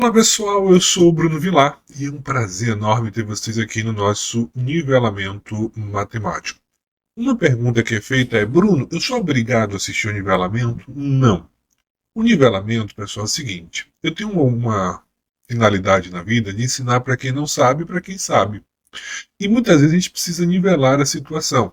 Olá pessoal, eu sou o Bruno Vilar e é um prazer enorme ter vocês aqui no nosso nivelamento matemático. Uma pergunta que é feita é: Bruno, eu sou obrigado a assistir o nivelamento? Não. O nivelamento, pessoal, é o seguinte: eu tenho uma finalidade na vida de ensinar para quem não sabe e para quem sabe. E muitas vezes a gente precisa nivelar a situação.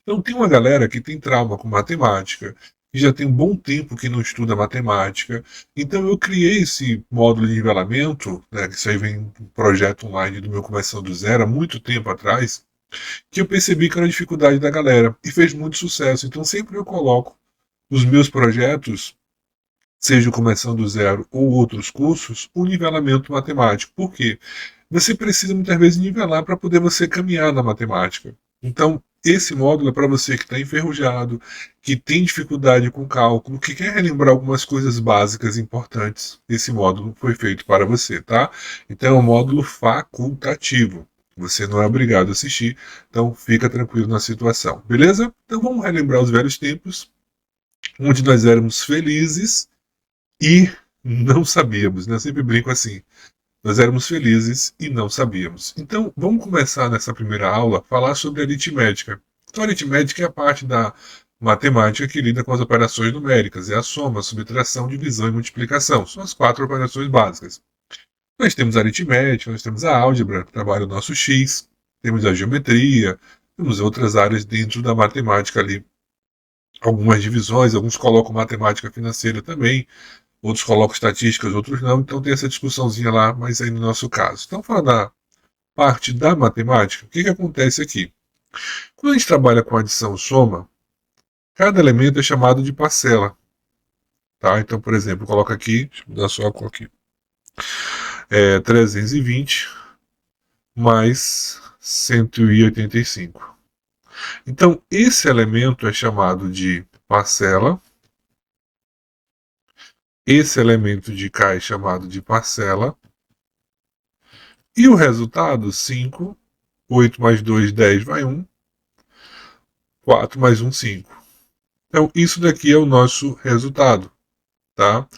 Então tem uma galera que tem trauma com matemática, que já tem um bom tempo que não estuda matemática. Então eu criei esse módulo de nivelamento, né, que isso aí vem um projeto online do meu Começando do Zero, há muito tempo atrás, que eu percebi que era a dificuldade da galera e fez muito sucesso. Então sempre eu coloco nos meus projetos, seja o Começando do Zero ou outros cursos, o nivelamento matemático. Por quê? Você precisa muitas vezes nivelar para poder você caminhar na matemática. Então, esse módulo é para você que está enferrujado, que tem dificuldade com cálculo, que quer relembrar algumas coisas básicas importantes. Esse módulo foi feito para você, tá? Então, é um módulo facultativo. Você não é obrigado a assistir, então fica tranquilo na situação, beleza? Então vamos relembrar os velhos tempos, onde nós éramos felizes e não sabíamos, né? Eu sempre brinco assim. Nós éramos felizes e não sabíamos. Então, vamos começar nessa primeira aula a falar sobre aritmética. Então, a aritmética é a parte da matemática que lida com as operações numéricas. É a soma, subtração, divisão e multiplicação. São as quatro operações básicas. Nós temos a aritmética, nós temos a álgebra, que trabalha o nosso X, temos a geometria, temos outras áreas dentro da matemática ali. Algumas divisões, alguns colocam matemática financeira também, outros colocam estatísticas, outros não, então tem essa discussãozinha lá, mas aí no nosso caso. Então, falando da parte da matemática, o que acontece aqui? Quando a gente trabalha com adição ou soma, cada elemento é chamado de parcela. Tá? Então, por exemplo, coloca aqui, deixa eu dar só a cor aqui, 320 mais 185. Então, esse elemento é chamado de parcela, esse elemento de cá é chamado de parcela, e o resultado, 5, 8 mais 2, 10 vai 1, 4 mais 1, 5. Então, isso daqui é o nosso resultado, tá?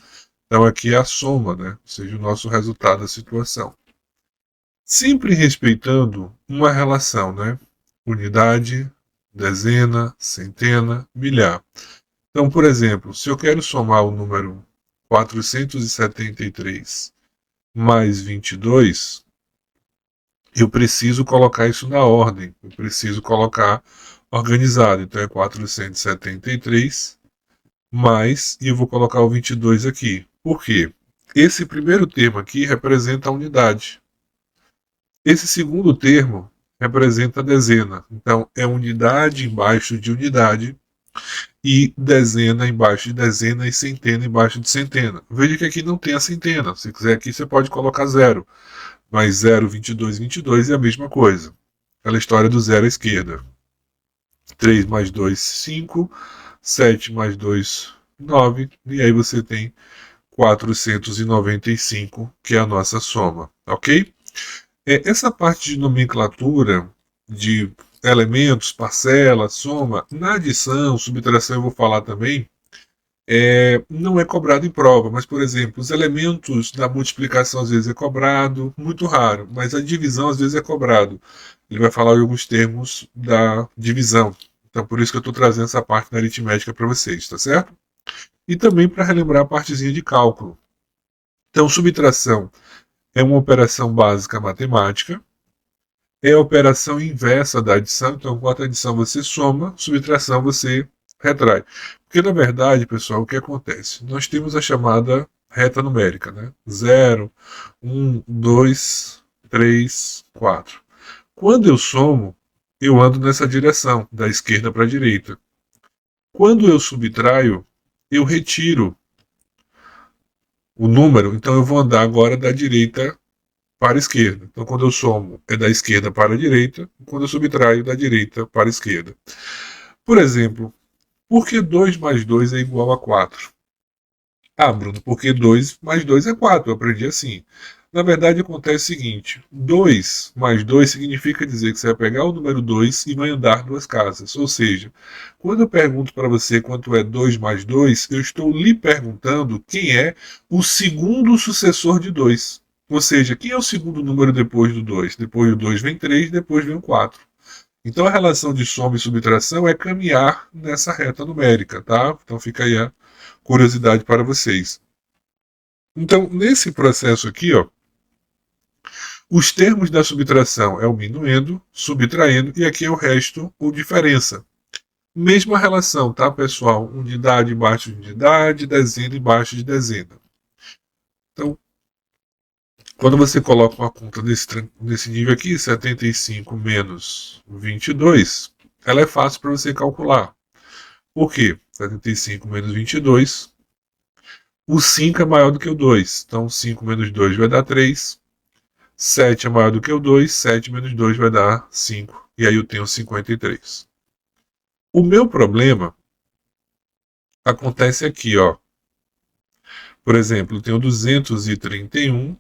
Então, aqui é a soma, né? Ou seja, o nosso resultado da situação. Sempre respeitando uma relação, né? Unidade, dezena, centena, milhar. Então, por exemplo, se eu quero somar o número 473 mais 22, eu preciso colocar isso na ordem. Eu preciso colocar organizado. Então, é 473 mais, e eu vou colocar o 22 aqui. Por quê? Esse primeiro termo aqui representa a unidade. Esse segundo termo representa a dezena. Então, é unidade embaixo de unidade e dezena embaixo de dezena e centena embaixo de centena. Veja que aqui não tem a centena. Se quiser aqui, você pode colocar zero. Mas 0, 22, 22 é a mesma coisa. Aquela história do zero à esquerda. 3 mais 2, 5. 7 mais 2, 9. E aí você tem 495, que é a nossa soma, ok? Essa parte de nomenclatura de elementos, parcela, soma, na adição, subtração eu vou falar também, não é cobrado em prova, mas, por exemplo, os elementos da multiplicação às vezes é cobrado, muito raro, mas a divisão às vezes é cobrado. Ele vai falar de alguns termos da divisão. Então, por isso que eu estou trazendo essa parte da aritmética para vocês, tá certo? E também para relembrar a partezinha de cálculo. Então, subtração é uma operação básica matemática, é a operação inversa da adição. Então, enquanto a adição você soma, subtração você retrai. Porque, na verdade, pessoal, o que acontece? Nós temos a chamada reta numérica, né? 0, 1, 2, 3, 4. Quando eu somo, eu ando nessa direção, da esquerda para a direita. Quando eu subtraio, eu retiro o número, então eu vou andar agora da direita para a esquerda. Então, quando eu somo, é da esquerda para a direita, quando eu subtraio, da direita para a esquerda. Por exemplo, por que 2 mais 2 é igual a 4? Ah, Bruno, porque 2 mais 2 é 4, eu aprendi assim. Na verdade, acontece o seguinte: 2 mais 2 significa dizer que você vai pegar o número 2 e vai andar duas casas. Ou seja, quando eu pergunto para você quanto é 2 mais 2, eu estou lhe perguntando quem é o segundo sucessor de 2. Ou seja, quem é o segundo número depois do 2? Depois do 2 vem 3, depois vem o 4. Então a relação de soma e subtração é caminhar nessa reta numérica, tá? Então fica aí a curiosidade para vocês. Então, nesse processo aqui, ó, os termos da subtração é o minuendo, subtraindo, e aqui é o resto ou diferença. Mesma relação, tá, pessoal? Unidade embaixo de unidade, dezena embaixo de dezena. Então, quando você coloca uma conta nesse nível aqui, 75 menos 22, ela é fácil para você calcular. Por quê? 75 menos 22, o 5 é maior do que o 2. Então, 5 menos 2 vai dar 3. 7 é maior do que o 2, 7 menos 2 vai dar 5. E aí eu tenho 53. O meu problema acontece aqui, ó. Por exemplo, eu tenho 231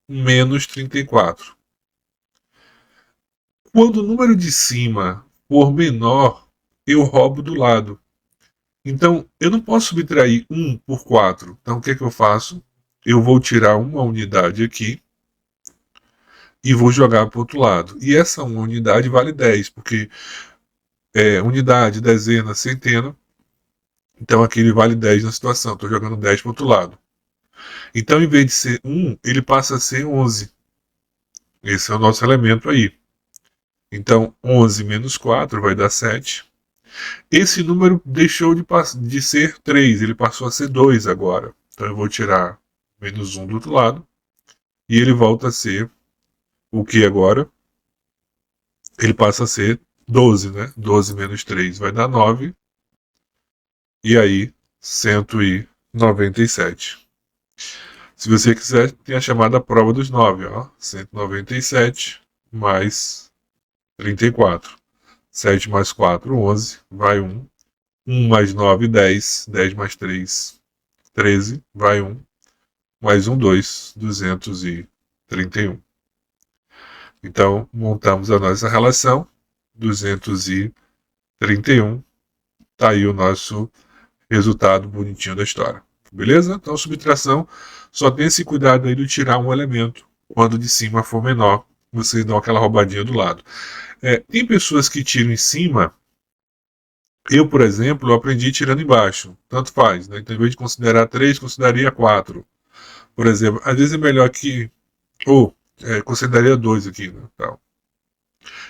menos 34. Quando o número de cima for menor, eu roubo do lado. Então, eu não posso subtrair 1 por 4. Então, o que é que eu faço? Eu vou tirar uma unidade aqui e vou jogar para o outro lado. E essa uma unidade vale 10, porque unidade, dezena, centena. Então aqui ele vale 10 na situação. Estou jogando 10 para o outro lado. Então, em vez de ser 1, ele passa a ser 11. Esse é o nosso elemento aí. Então, 11 menos 4 vai dar 7. Esse número deixou de ser 3, ele passou a ser 2 agora. Então, eu vou tirar menos 1 do outro lado. E ele volta a ser o que agora? Ele passa a ser 12, né? 12 menos 3 vai dar 9. E aí, 197. Se você quiser, tem a chamada prova dos 9, ó. 197 mais 34. 7 mais 4, 11, vai 1. 1 mais 9, 10. 10 mais 3, 13, vai 1. Mais 1, 2, 231. Então, montamos a nossa relação. 231. Tá aí o nosso resultado bonitinho da história. Beleza? Então, subtração, só tem esse cuidado aí de tirar um elemento. Quando de cima for menor, vocês dão aquela roubadinha do lado. Tem pessoas que tiram em cima. Eu, por exemplo, aprendi tirando embaixo. Tanto faz, né? Então, em vez de considerar 3, consideraria 4. Por exemplo, às vezes é melhor que... Ou, consideraria 2 aqui, né?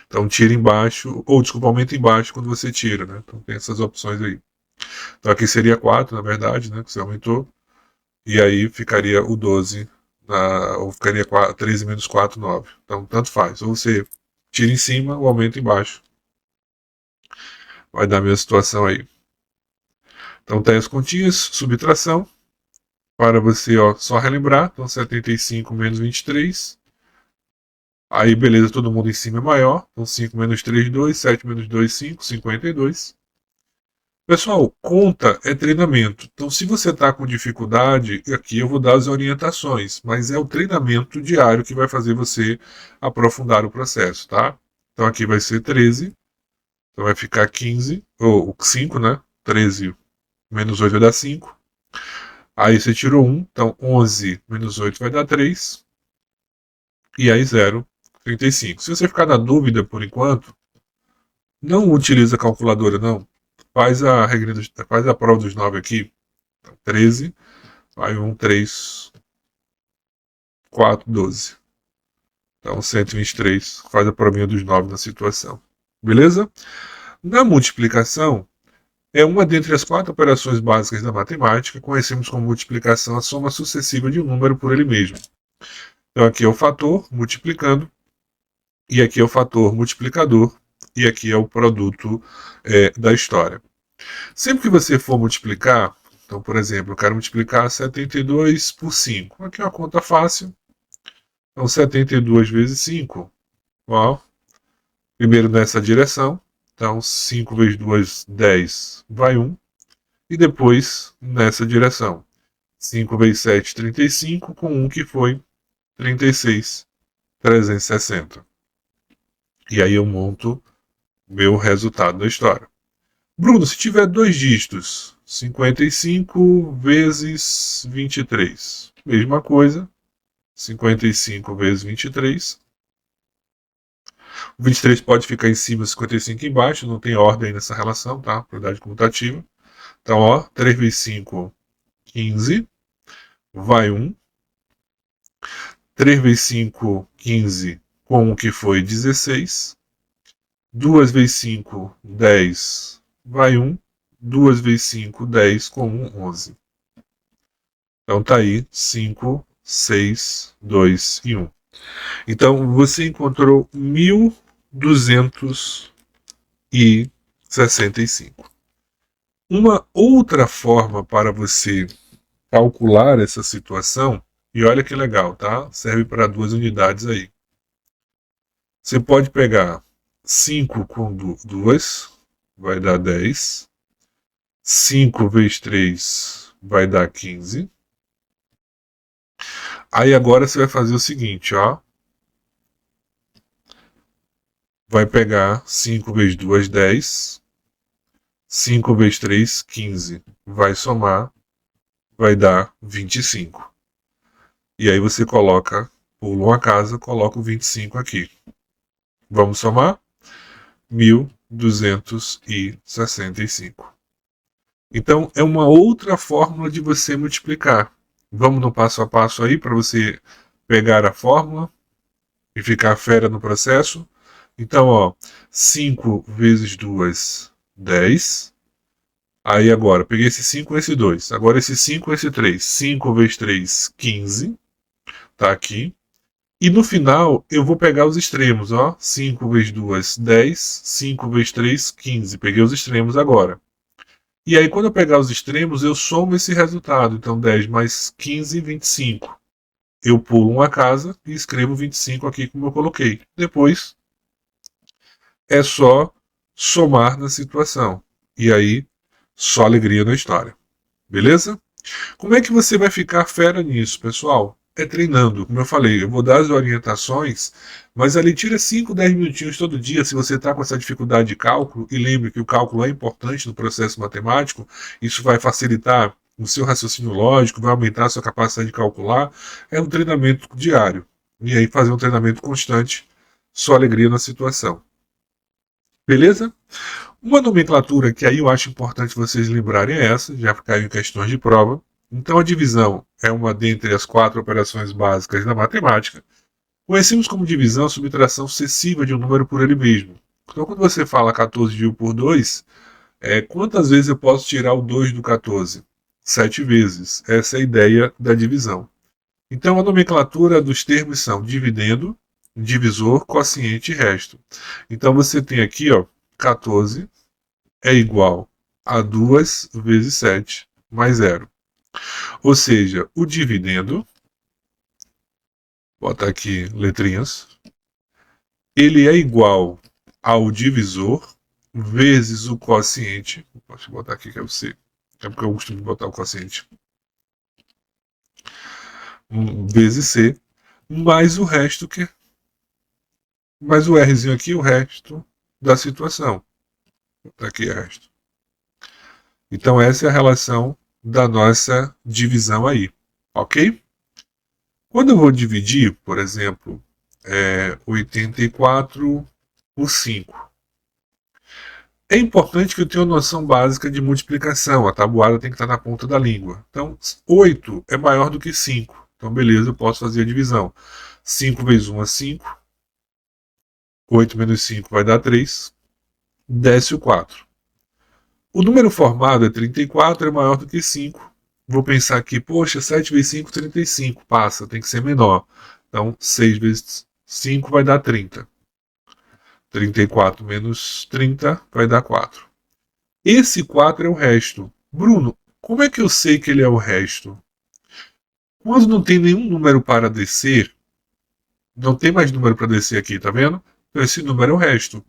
Então, tira embaixo, ou desculpa, aumenta embaixo quando você tira, né? Então, tem essas opções aí. Então, aqui seria 4, na verdade, né? Que você aumentou. E aí ficaria o 12, ou ficaria 13 menos 4, 9. Então, tanto faz. Ou você tira em cima ou aumenta embaixo. Vai dar a mesma situação aí. Então, tem as continhas, subtração. Para você, ó, só relembrar. Então, 75 menos 23. Aí, beleza, todo mundo em cima é maior. Então, 5 menos 3, 2. 7 menos 2, 5. 52. Pessoal, conta é treinamento. Então, se você está com dificuldade, aqui eu vou dar as orientações, mas é o treinamento diário que vai fazer você aprofundar o processo, tá? Então, aqui vai ser 13, então vai ficar 15, ou 5, né? 13 menos 8 vai dar 5. Aí você tirou 1, então 11 menos 8 vai dar 3. E aí 0, 35. Se você ficar na dúvida por enquanto, não utiliza a calculadora, não. Faz a prova dos 9 aqui. 13, vai 1, 3, 4, 12. Então 123, faz a provinha dos 9 na situação. Beleza? Na multiplicação, é uma dentre as 4 operações básicas da matemática, conhecemos como multiplicação a soma sucessiva de um número por ele mesmo. Então aqui é o fator multiplicando, e aqui é o fator multiplicador, e aqui é o produto da história. Sempre que você for multiplicar, então, por exemplo, eu quero multiplicar 72 por 5. Aqui é uma conta fácil. Então, 72 vezes 5. Ó, primeiro nessa direção. Então, 5 vezes 2, 10, vai 1. E depois nessa direção. 5 vezes 7, 35, com 1 que foi 36.360. E aí eu monto meu resultado da história. Bruno, se tiver 2 dígitos, 55 vezes 23. Mesma coisa, 55 vezes 23. O 23 pode ficar em cima, 55 embaixo, não tem ordem nessa relação, tá? Propriedade comutativa. Então, ó, 3 vezes 5, 15, vai 1. 3 vezes 5, 15, com o que foi 16. 2 vezes 5, 10, vai 1. 2 vezes 5, 10, com 1, 11. Então tá aí 5, 6, 2 e 1. Então você encontrou 1.265. Uma outra forma para você calcular essa situação, e olha que legal, tá? Serve para 2 unidades aí. Você pode pegar 5 com 2, vai dar 10. 5 vezes 3 vai dar 15. Aí agora você vai fazer o seguinte, ó. Vai pegar 5 vezes 2, 10. 5 vezes 3, 15. Vai somar, vai dar 25. E aí você coloca, pula uma casa, coloca o 25 aqui. Vamos somar? 1.265. Então é uma outra fórmula de você multiplicar. Vamos no passo a passo aí para você pegar a fórmula e ficar fera no processo. Então, ó, 5 vezes 2, 10. Aí agora, peguei esse 5 e esse 2. Agora esse 5 e esse 3. 5 vezes 3, 15. Tá aqui. E no final, eu vou pegar os extremos, ó. 5 vezes 2, 10. 5 vezes 3, 15. Peguei os extremos agora. E aí, quando eu pegar os extremos, eu somo esse resultado. Então, 10 mais 15, 25. Eu pulo uma casa e escrevo 25 aqui como eu coloquei. Depois, é só somar na situação. E aí, só alegria na história. Beleza? Como é que você vai ficar fera nisso, pessoal? É treinando. Como eu falei, eu vou dar as orientações, mas ali tira 5, 10 minutinhos todo dia se você está com essa dificuldade de cálculo, e lembre que o cálculo é importante no processo matemático, isso vai facilitar o seu raciocínio lógico, vai aumentar a sua capacidade de calcular. É um treinamento diário. E aí fazer um treinamento constante, só alegria na situação. Beleza? Uma nomenclatura que aí eu acho importante vocês lembrarem é essa, já caiu em questões de prova. Então a divisão é uma dentre as 4 operações básicas da matemática. Conhecemos como divisão a subtração sucessiva de um número por ele mesmo. Então quando você fala 14 dividido por 2, quantas vezes eu posso tirar o 2 do 14? 7 vezes. Essa é a ideia da divisão. Então a nomenclatura dos termos são dividendo, divisor, quociente e resto. Então você tem aqui, ó, 14 é igual a 2 vezes 7 mais 0. Ou seja, o dividendo, botar aqui letrinhas, ele é igual ao divisor vezes o quociente. Deixa eu botar aqui que é o C. É porque eu costumo botar o quociente. Vezes C, mais o resto que... mais o Rzinho aqui, o resto da situação. Vou botar aqui o resto. Então essa é a relação da nossa divisão aí, ok? Quando eu vou dividir, por exemplo, 84 por 5, é importante que eu tenha uma noção básica de multiplicação. A tabuada tem que estar na ponta da língua. Então, 8 é maior do que 5. Então, beleza, eu posso fazer a divisão. 5 vezes 1 é 5. 8 menos 5 vai dar 3. Desce o 4. O número formado é 34, é maior do que 5. Vou pensar aqui, poxa, 7 vezes 5, 35. Passa, tem que ser menor. Então, 6 vezes 5 vai dar 30. 34 menos 30 vai dar 4. Esse 4 é o resto. Bruno, como é que eu sei que ele é o resto? Quando não tem nenhum número para descer, não tem mais número para descer aqui, tá vendo? Então esse número é o resto.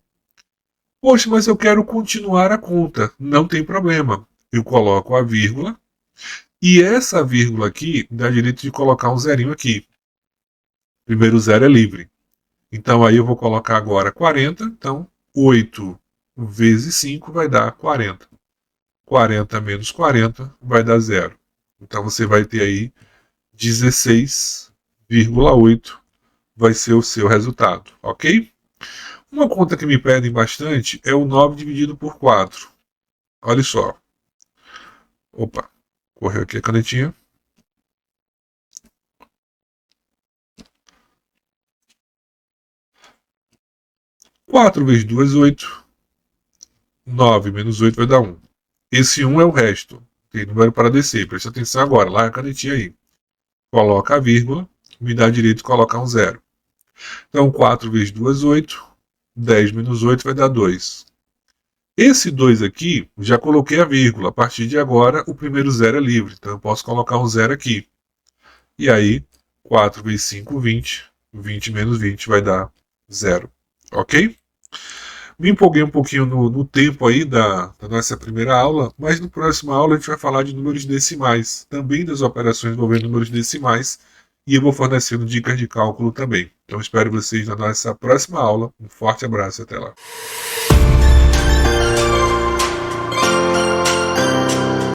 Poxa, mas eu quero continuar a conta. Não tem problema. Eu coloco a vírgula. E essa vírgula aqui dá direito de colocar um zerinho aqui. Primeiro zero é livre. Então aí eu vou colocar agora 40. Então 8 vezes 5 vai dar 40. 40 menos 40 vai dar zero. Então você vai ter aí 16,8 vai ser o seu resultado, ok? Uma conta que me pedem bastante é o 9 dividido por 4. Olha só. Opa, correu aqui a canetinha. 4 vezes 2, 8. 9 menos 8 vai dar 1. Esse 1 é o resto. Tem número para descer. Presta atenção agora. Larga a canetinha aí. Coloca a vírgula. Me dá direito de colocar um zero. Então 4 vezes 2, 8. 10 menos 8 vai dar 2. Esse 2 aqui, já coloquei a vírgula. A partir de agora, o primeiro zero é livre. Então eu posso colocar um zero aqui. E aí, 4 vezes 5, 20. 20 menos 20 vai dar 0. Ok? Me empolguei um pouquinho no tempo aí da nossa primeira aula, mas no próximo aula a gente vai falar de números decimais, também das operações envolvendo números decimais, e eu vou fornecendo dicas de cálculo também. Então espero vocês na nossa próxima aula. Um forte abraço e até lá.